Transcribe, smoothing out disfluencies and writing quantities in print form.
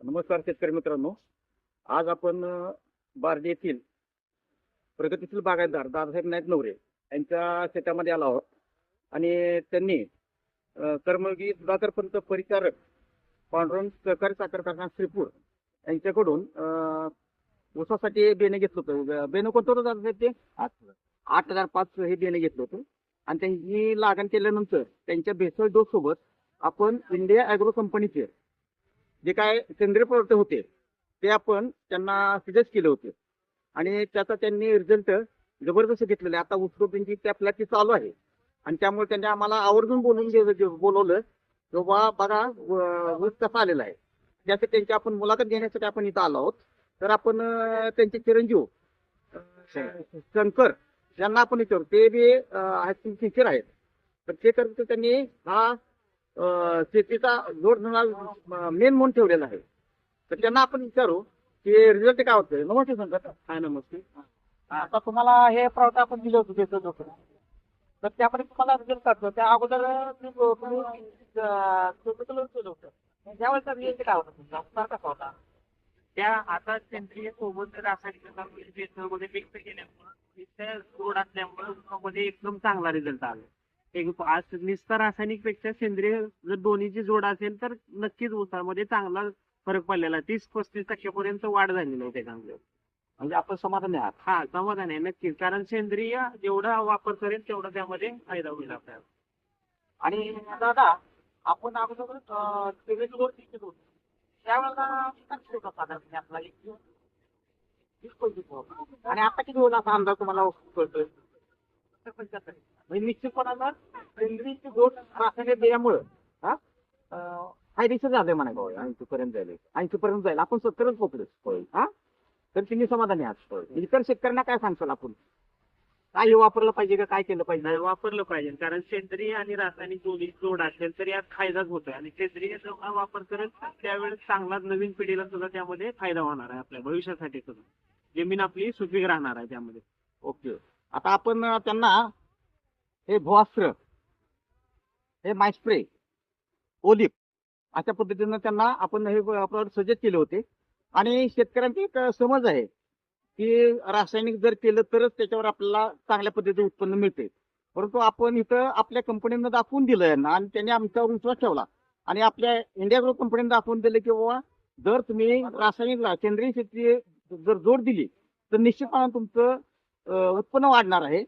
नमस्कार शेतकरी मित्रांनो. आज आपण बार्डी येथील प्रगतीशील बागायतदार दादासाहेब नाईक नवरे यांच्या शेतामध्ये आलो आहोत आणि त्यांनी कर्मयोगी सुधाकर पंत परिचारक पांडुरंग सहकारी साखर कारखाना श्रीपूर यांच्याकडून ऊसासाठी बेणे घेतलं होतं. बेणं कोणतं होतं दादासाहेब? ते 8,005 हे बेणे घेतलं होतं आणि त्यांनी लागण केल्यानंतर त्यांच्या भेसळ डोस सोबत आपण इंडिया ॲग्रो कंपनीचे जे काय सेंद्रिय प्रोडक्ट होते ते आपण त्यांना सजेस्ट केले होते आणि त्याचा त्यांनी रिझल्ट जबरदस्त घेतलेला आहे. आता ऊसतोडीची त्या फ्लॅटची चालू आहे आणि त्यामुळे त्यांनी आम्हाला आवर्जून बोलवलं की बा बघा ऊस कसा आलेला आहे. त्यासाठी त्यांची आपण मुलाखत घेण्यासाठी आपण इथं आलो आहोत. तर आपण त्यांचे चिरंजीव शंकर यांना आपण विचारू. ते बी टीचर आहेत. तर ते करतो त्यांनी हा शेतीचा जोड मेन म्हणून ठेवलेला आहे. तर त्यांना आपण विचारू की रिझल्ट काय होतोय. नमस्ते शंकर. हा नमस्ते. आता तुम्हाला हे प्रॉडक्ट आपण दिलं होतं त्याचं डॉक्टर, तर त्यामध्ये तुम्हाला रिझल्ट काढतो. त्या अगोदर केलं होतं त्यावेळेचा रिझल्ट काय होता तुमचा, फार कसा होता? त्या आता सेंद्रिय सोबत रासायनिक मध्ये मिक्स केल्यामुळे गोड असल्यामुळे ऊसामध्ये एकदम चांगला रिझल्ट आला. आज नुसतं रासायनिक पेक्षा सेंद्रिय जर दोन्हीची जोड असेल तर नक्कीच ऊसामध्ये चांगला फरक पडलेला. 30-35% पर्यंत वाढ झालेली आहे त्याच्यामध्ये. म्हणजे आपण समाधानी आहात? हा समाधान आहे नक्कीच, कारण सेंद्रिय जेवढा वापर करेल तेवढा त्यामध्ये फायदा होईल आपल्याला. आणि दादा आपण अगोदर त्यावेळेला आपला आणि आता किती होईल असा अंदाज तुम्हाला कळतोय? म्हणजे निश्चितपणानं सेंद्रियची जोड रासायनिक दिल्यामुळं फायदेशीर झाले म्हणा. 80 पर्यंत जाईल, 80 पर्यंत जाईल. आपण 70च पोहोचलो. हा, तर तुम्ही समाधानी आहात. इतर शेतकऱ्यांना काय सांगताल आपण, काय हे वापरलं पाहिजे का काय केलं पाहिजे? नाही, वापरलं पाहिजे, कारण सेंद्रिय आणि रासायनिक दोन्ही जोड असेल तर यात फायदाच होतोय. आणि सेंद्रिय जेव्हा वापर करेल त्यावेळेस चांगला नवीन पिढीला सुद्धा त्यामध्ये फायदा होणार आहे. आपल्या भविष्यासाठी सुद्धा जमीन आपली सुपीक राहणार आहे त्यामध्ये. ओके. आता आपण त्यांना हे भुआस्त्र, हे मायस्प्रे, ओलिप अशा पद्धतीनं त्यांना आपण हे प्रॉडक्ट सजेस्ट केले होते. आणि शेतकऱ्यांची एक समज आहे की रासायनिक जर केलं तरच त्याच्यावर आपल्याला चांगल्या पद्धतीचं उत्पन्न मिळते. परंतु आपण इथं आपल्या कंपनीनं दाखवून दिलं यांना आणि त्यांनी आमच्यावर विश्वास ठेवला आणि आपल्या इंडिया ग्रो कंपनीनं दाखवून दिलं की बाबा जर तुम्ही रासायनिक सेंद्रिय शेती जर जोड दिली तर निश्चितपणे तुमचं उत्पन्न वाढणार आहे